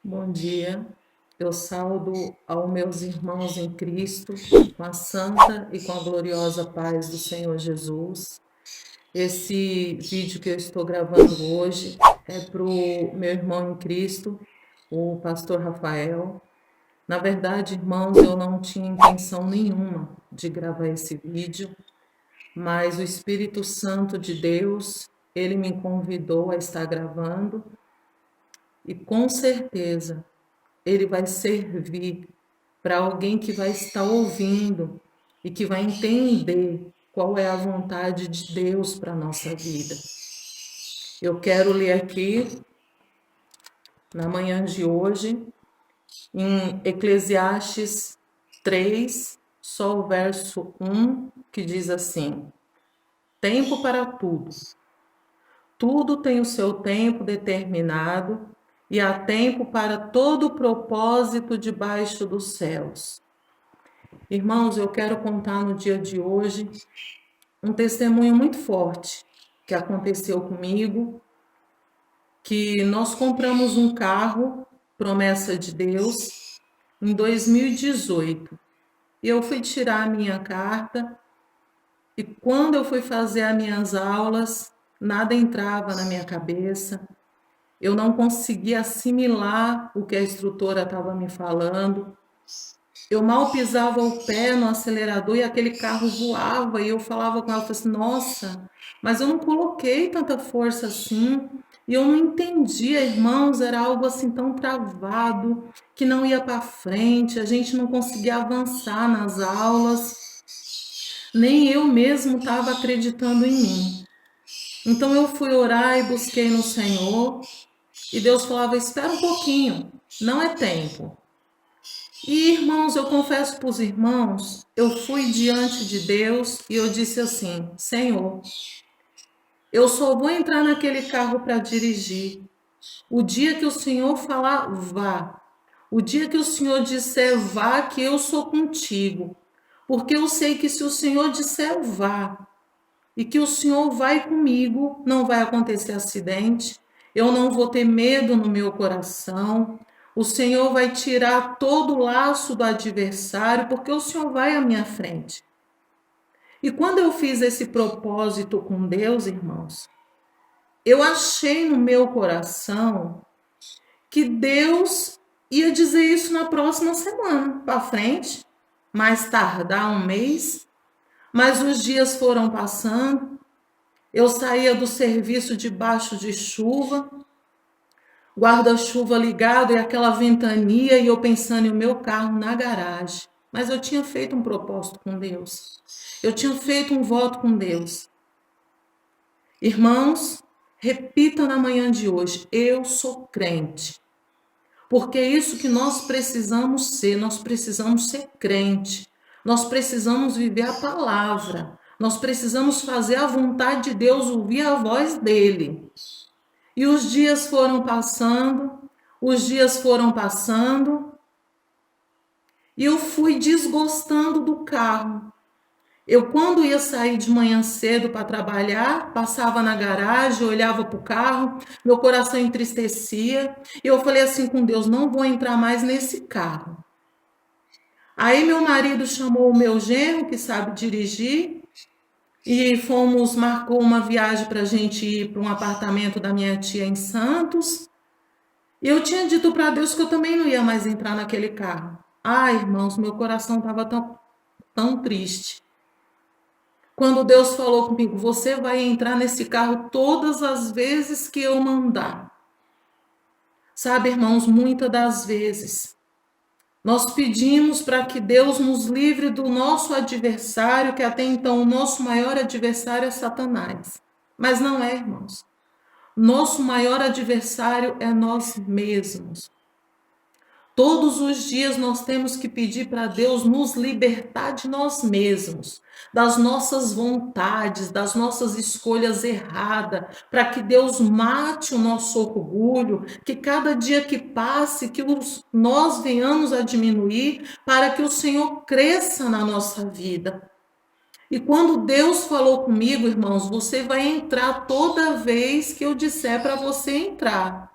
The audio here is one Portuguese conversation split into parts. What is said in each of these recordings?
Bom dia, eu saúdo aos meus irmãos em Cristo com a santa e com a gloriosa paz do Senhor Jesus. Esse vídeo que eu estou gravando hoje é para o meu irmão em Cristo, o pastor Rafael. Na verdade, irmãos, eu não tinha intenção nenhuma de gravar esse vídeo, mas o Espírito Santo de Deus, ele me convidou a estar gravando e com certeza ele vai servir para alguém que vai estar ouvindo e que vai entender qual é a vontade de Deus para a nossa vida. Eu quero ler aqui, na manhã de hoje, em Eclesiastes 3, só o verso 1, que diz assim: Tempo para tudo. Tudo tem o seu tempo determinado e há tempo para todo o propósito debaixo dos céus. Irmãos, eu quero contar no dia de hoje um testemunho muito forte que aconteceu comigo, que nós compramos um carro, promessa de Deus, em 2018. E eu fui tirar a minha carta e quando eu fui fazer as minhas aulas, nada entrava na minha cabeça. Eu não conseguia assimilar o que a instrutora estava me falando. Eu mal pisava o pé no acelerador e aquele carro voava e eu falava com ela, falei assim, nossa, mas eu não coloquei tanta força assim e eu não entendia, irmãos, era algo assim tão travado que não ia para frente, a gente não conseguia avançar nas aulas, nem eu mesmo estava acreditando em mim. Então eu fui orar e busquei no Senhor e Deus falava, espera um pouquinho, não é tempo. E, irmãos, eu confesso para os irmãos, eu fui diante de Deus e eu disse assim, Senhor, eu só vou entrar naquele carro para dirigir. O dia que o Senhor falar, vá. O dia que o Senhor disser, vá, que eu sou contigo. Porque eu sei que se o Senhor disser, vá, e que o Senhor vai comigo, não vai acontecer acidente, eu não vou ter medo no meu coração, o Senhor vai tirar todo o laço do adversário, porque o Senhor vai à minha frente. E quando eu fiz esse propósito com Deus, irmãos, eu achei no meu coração que Deus ia dizer isso na próxima semana, para frente, mais tardar um mês, mas os dias foram passando. Eu saía do serviço debaixo de chuva, guarda-chuva ligado e aquela ventania, e eu pensando em o meu carro na garagem. Mas eu tinha feito um propósito com Deus. Eu tinha feito um voto com Deus. Irmãos, repita na manhã de hoje: eu sou crente. Porque é isso que nós precisamos ser crente. Nós precisamos viver a palavra. Nós precisamos fazer a vontade de Deus, ouvir a voz dele. E os dias foram passando, e eu fui desgostando do carro. Eu, quando ia sair de manhã cedo para trabalhar, passava na garagem, olhava para o carro, meu coração entristecia. E eu falei assim com Deus: não vou entrar mais nesse carro. Aí meu marido chamou o meu genro, que sabe dirigir, e marcou uma viagem para a gente ir para um apartamento da minha tia em Santos. E eu tinha dito para Deus que eu também não ia mais entrar naquele carro. Ah, irmãos, meu coração estava tão triste. Quando Deus falou comigo, você vai entrar nesse carro todas as vezes que eu mandar. Sabe, irmãos, muitas das vezes nós pedimos para que Deus nos livre do nosso adversário, que até então o nosso maior adversário é Satanás. Mas não é, irmãos. Nosso maior adversário é nós mesmos. Todos os dias nós temos que pedir para Deus nos libertar de nós mesmos, das nossas vontades, das nossas escolhas erradas, para que Deus mate o nosso orgulho, que cada dia que passe, nós venhamos a diminuir, para que o Senhor cresça na nossa vida. E quando Deus falou comigo, irmãos, você vai entrar toda vez que eu disser para você entrar.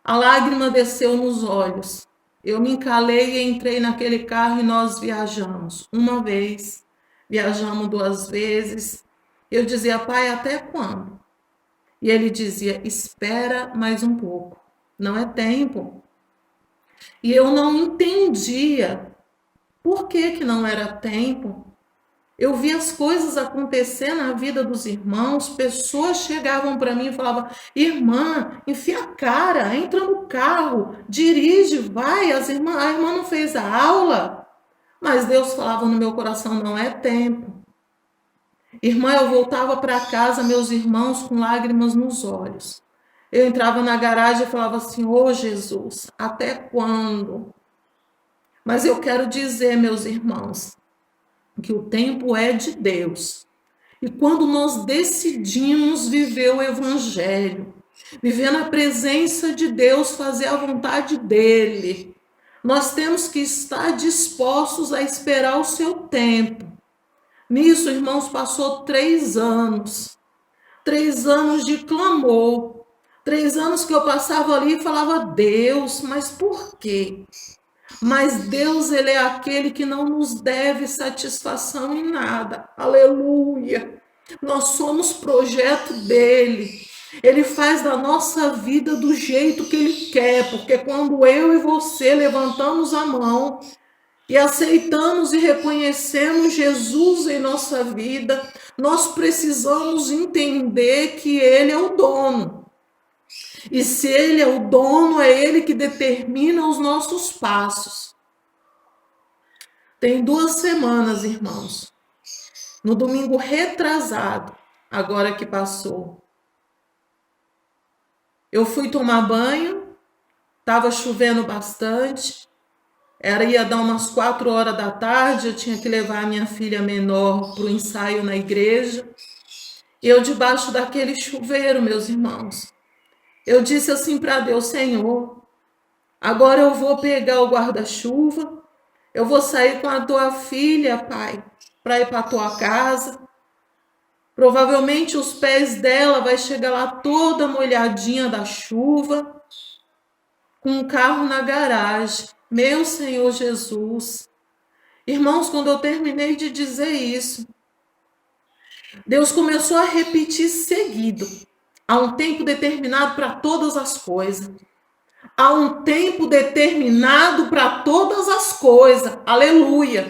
A lágrima desceu nos olhos. Eu me encalei e entrei naquele carro e nós viajamos. Uma vez, viajamos 2 vezes. Eu dizia, pai, até quando? E ele dizia, espera mais um pouco. Não é tempo. E eu não entendia por que não era tempo. Eu vi as coisas acontecer na vida dos irmãos, pessoas chegavam para mim e falavam, irmã, enfia a cara, entra no carro, dirige, vai, a irmã não fez a aula. Mas Deus falava no meu coração, não é tempo. Irmã, eu voltava para casa, meus irmãos com lágrimas nos olhos. Eu entrava na garagem e falava assim, ô Jesus, até quando? Mas eu quero dizer, meus irmãos, que o tempo é de Deus. E quando nós decidimos viver o Evangelho, viver na presença de Deus, fazer a vontade dEle, nós temos que estar dispostos a esperar o seu tempo. Nisso, irmãos, passou 3 anos. 3 anos de clamor. 3 anos que eu passava ali e falava, Deus, mas por quê? Mas Deus, ele é aquele que não nos deve satisfação em nada. Aleluia! Nós somos projeto dele. Ele faz da nossa vida do jeito que ele quer, porque quando eu e você levantamos a mão e aceitamos e reconhecemos Jesus em nossa vida, nós precisamos entender que ele é o dono. E se ele é o dono, é ele que determina os nossos passos. Tem 2 semanas, irmãos, no domingo retrasado, agora que passou, eu fui tomar banho, estava chovendo bastante, ia dar umas 4 horas da tarde, eu tinha que levar a minha filha menor para o ensaio na igreja. Eu debaixo daquele chuveiro, meus irmãos, eu disse assim para Deus, Senhor, agora eu vou pegar o guarda-chuva, eu vou sair com a tua filha, pai, para ir para a tua casa. Provavelmente os pés dela vai chegar lá toda molhadinha da chuva, com um carro na garagem. Meu Senhor Jesus. Irmãos, quando eu terminei de dizer isso, Deus começou a repetir seguido. Há um tempo determinado para todas as coisas. Há um tempo determinado para todas as coisas. Aleluia.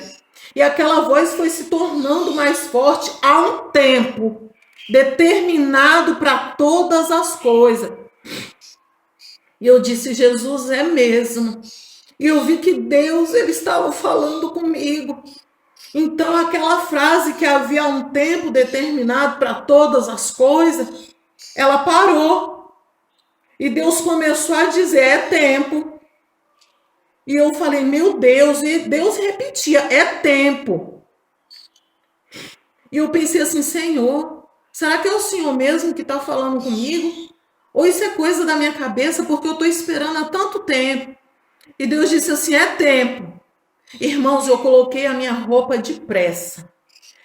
E aquela voz foi se tornando mais forte. Há um tempo determinado para todas as coisas. E eu disse, Jesus, é mesmo. E eu vi que Deus, ele estava falando comigo. Então aquela frase que havia um tempo determinado para todas as coisas, ela parou. E Deus começou a dizer, é tempo. E eu falei, meu Deus, e Deus repetia, é tempo. E eu pensei assim, Senhor, será que é o Senhor mesmo que está falando comigo? Ou isso é coisa da minha cabeça, porque eu estou esperando há tanto tempo. E Deus disse assim, é tempo. Irmãos, eu coloquei a minha roupa depressa.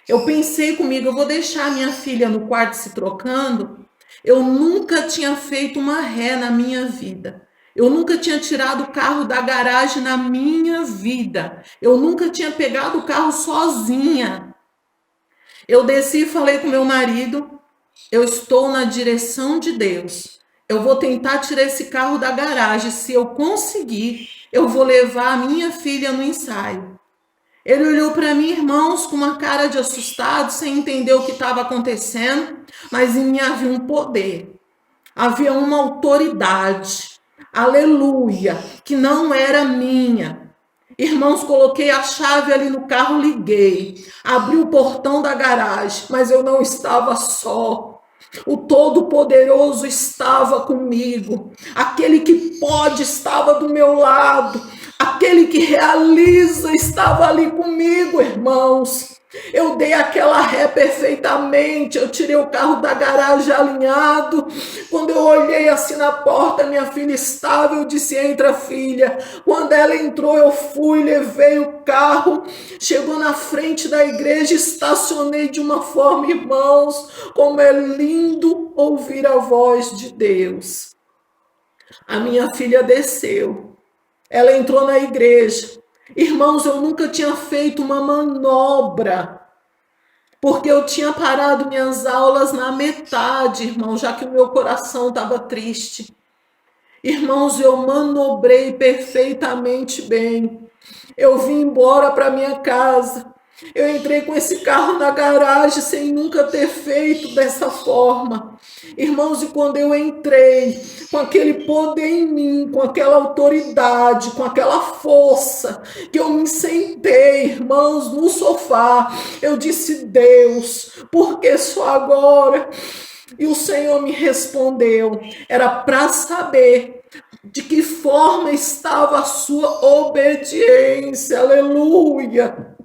Eu pensei comigo, eu vou deixar a minha filha no quarto se trocando. Eu nunca tinha feito uma ré na minha vida. Eu nunca tinha tirado o carro da garagem na minha vida. Eu nunca tinha pegado o carro sozinha. Eu desci e falei com meu marido, eu estou na direção de Deus. Eu vou tentar tirar esse carro da garagem. Se eu conseguir, eu vou levar a minha filha no ensaio. Ele olhou para mim, irmãos, com uma cara de assustado, sem entender o que estava acontecendo, mas em mim havia um poder, havia uma autoridade, aleluia, que não era minha. Irmãos, coloquei a chave ali no carro, liguei, abri o portão da garagem, mas eu não estava só. O Todo-Poderoso estava comigo, aquele que pode estava do meu lado, aquele que realiza estava ali comigo, irmãos. Eu dei aquela ré perfeitamente, eu tirei o carro da garagem alinhado. Quando eu olhei assim na porta, minha filha estava, eu disse, entra filha. Quando ela entrou, eu fui, levei o carro, chegou na frente da igreja, estacionei de uma forma, irmãos, como é lindo ouvir a voz de Deus. A minha filha desceu, ela entrou na igreja. Irmãos, eu nunca tinha feito uma manobra, porque eu tinha parado minhas aulas na metade, irmãos, já que o meu coração estava triste. Irmãos, eu manobrei perfeitamente bem. Eu vim embora para minha casa. Eu entrei com esse carro na garagem sem nunca ter feito dessa forma. Irmãos, e quando eu entrei com aquele poder em mim, com aquela autoridade, com aquela força, que eu me sentei, irmãos, no sofá, eu disse: Deus, por que só agora? E o Senhor me respondeu, era para saber de que forma estava a sua obediência, aleluia.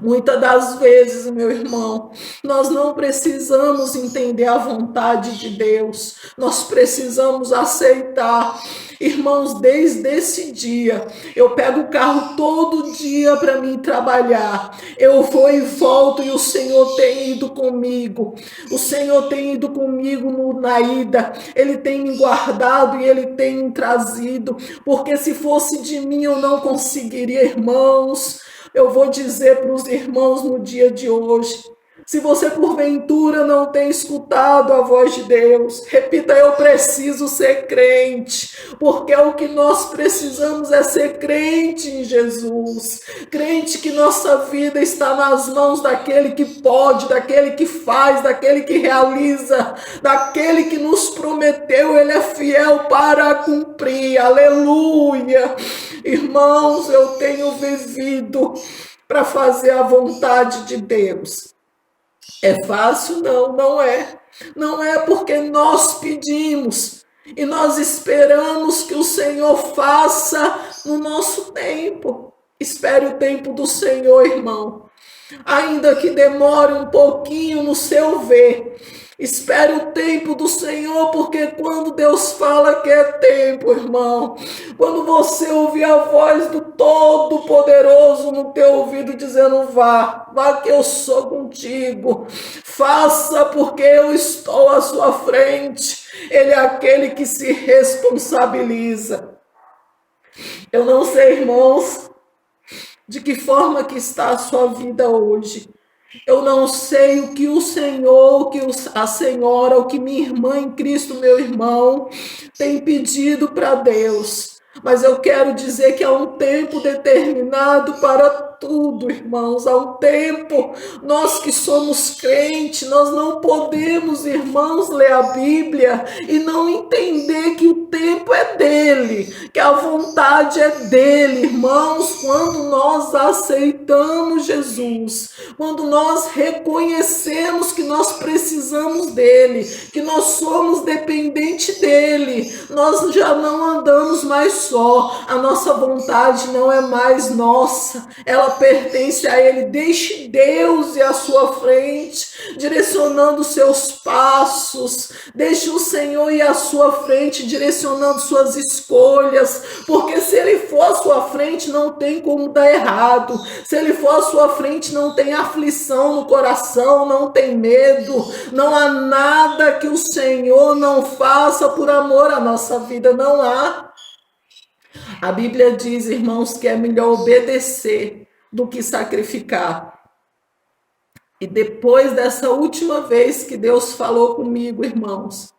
Muitas das vezes, meu irmão, nós não precisamos entender a vontade de Deus, nós precisamos aceitar. Irmãos, desde esse dia, eu pego o carro todo dia para mim trabalhar. Eu vou e volto e o Senhor tem ido comigo. O Senhor tem ido comigo na ida. Ele tem me guardado e Ele tem me trazido. Porque se fosse de mim, eu não conseguiria, irmãos. Eu vou dizer para os irmãos no dia de hoje, se você porventura não tem escutado a voz de Deus, repita: eu preciso ser crente, porque o que nós precisamos é ser crente em Jesus, crente que nossa vida está nas mãos daquele que pode, daquele que faz, daquele que realiza, daquele que nos prometeu, ele é fiel para cumprir, aleluia. Irmãos, eu tenho vivido para fazer a vontade de Deus. É fácil? Não, não é. Não é, porque nós pedimos e nós esperamos que o Senhor faça no nosso tempo. Espere o tempo do Senhor, irmão. Ainda que demore um pouquinho no seu ver, espere o tempo do Senhor, porque quando Deus fala que é tempo, irmão, quando você ouvir a voz do Todo-Poderoso no teu ouvido dizendo: vá que eu sou contigo, faça porque eu estou à sua frente, Ele é aquele que se responsabiliza. Eu não sei, irmãos, de que forma que está a sua vida hoje. Eu não sei o que o Senhor, o que a senhora, o que minha irmã em Cristo, meu irmão, tem pedido para Deus. Mas eu quero dizer que há um tempo determinado para tudo, irmãos. Há um tempo, nós que somos crentes, nós não podemos, irmãos, ler a Bíblia e não entender que o tempo é dele, que a vontade é dele, irmãos. Quando nós aceitamos Jesus, quando nós reconhecemos que nós precisamos dele, que nós somos dependentes dele, nós já não andamos mais só, a nossa vontade não é mais nossa, ela pertence a ele. Deixe Deus ir à sua frente, direcionando os seus passos, deixe o Senhor ir à sua frente, direcionando suas escolhas, porque se ele for à sua frente, não tem como dar errado, se ele for à sua frente, não tem aflição no coração, não tem medo, não há nada que o Senhor não faça por amor à nossa vida, não há. A Bíblia diz, irmãos, que é melhor obedecer do que sacrificar. E depois dessa última vez que Deus falou comigo, irmãos,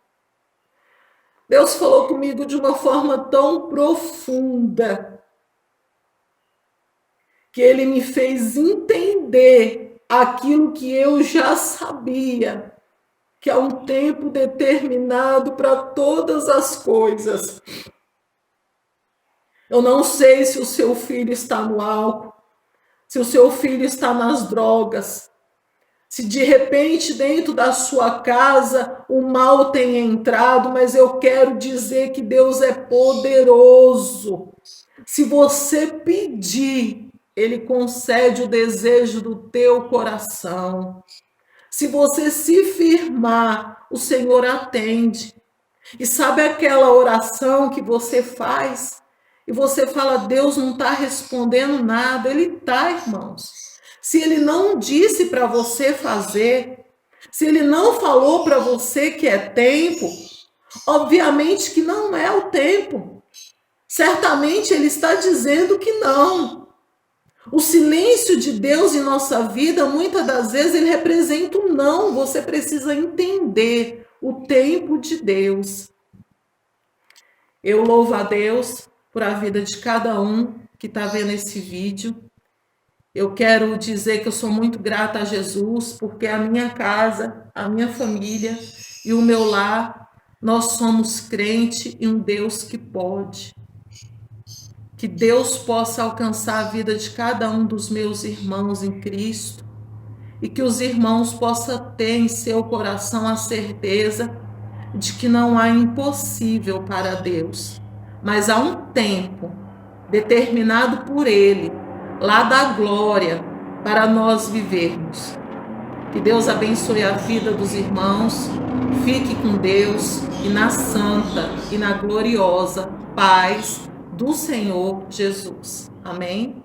Deus falou comigo de uma forma tão profunda que Ele me fez entender aquilo que eu já sabia, que há um tempo determinado para todas as coisas. Eu não sei se o seu filho está no álcool, se o seu filho está nas drogas, se de repente dentro da sua casa o mal tem entrado, mas eu quero dizer que Deus é poderoso. Se você pedir, Ele concede o desejo do teu coração. Se você se firmar, o Senhor atende. E sabe aquela oração que você faz? E você fala: Deus não está respondendo nada. Ele está, irmãos. Se Ele não disse para você fazer, se Ele não falou para você que é tempo, Obviamente que não é o tempo. Certamente ele está dizendo que não. O silêncio de Deus em nossa vida, muitas das vezes, ele representa um não. Você precisa entender o tempo de Deus. Eu louvo a Deus por a vida de cada um que está vendo esse vídeo. Eu quero dizer que eu sou muito grata a Jesus, porque a minha casa, a minha família e o meu lar, nós somos crente em um Deus que pode. Que Deus possa alcançar a vida de cada um dos meus irmãos em Cristo e que os irmãos possam ter em seu coração a certeza de que não há impossível para Deus, mas há um tempo determinado por Ele, lá da glória, para nós vivermos. Que Deus abençoe a vida dos irmãos, fique com Deus e na santa e na gloriosa paz do Senhor Jesus. Amém?